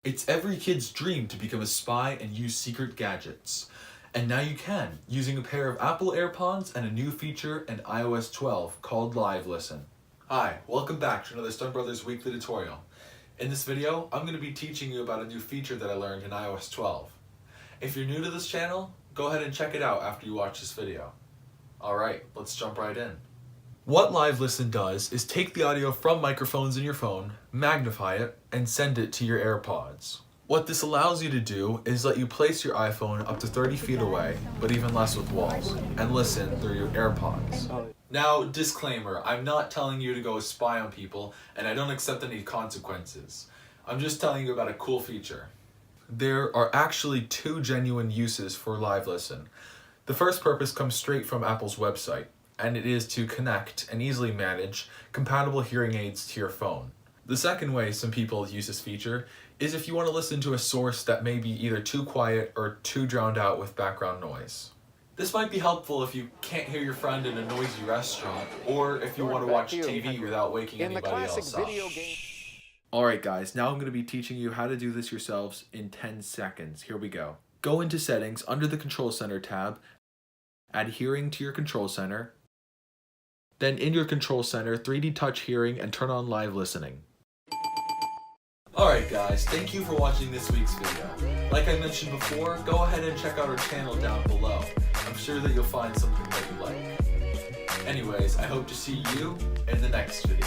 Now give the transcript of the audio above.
It's every kid's dream to become a spy and use secret gadgets. And now you can, using a pair of Apple AirPods and a new feature in iOS 12 called Live Listen. Hi, welcome back to another Stun Brothers weekly tutorial. In this video, I'm going to be teaching you about a new feature that I learned in iOS 12. If you're new to this channel, go ahead and check it out after you watch this video. Alright, let's jump right in. What Live Listen does is take the audio from microphones in your phone, magnify it, and send it to your AirPods. What this allows you to do is let you place your iPhone up to 30 feet away, but even less with walls, and listen through your AirPods. Now, disclaimer, I'm not telling you to go spy on people, and I don't accept any consequences. I'm just telling you about a cool feature. There are actually two genuine uses for Live Listen. The first purpose comes straight from Apple's website, and it is to connect and easily manage compatible hearing aids to your phone. The second way some people use this feature is if you want to listen to a source that may be either too quiet or too drowned out with background noise. This might be helpful if you can't hear your friend in a noisy restaurant, or if you want to watch TV without waking anybody else up. Alright guys, now I'm going to be teaching you how to do this yourselves in 10 seconds. Here we go. Go into Settings under the Control Center tab, add Hearing to your Control Center, then in your Control Center, 3D Touch Hearing and turn on Live Listening. Alright guys, thank you for watching this week's video. Like I mentioned before, go ahead and check out our channel down below. I'm sure that you'll find something that you like. Anyways, I hope to see you in the next video.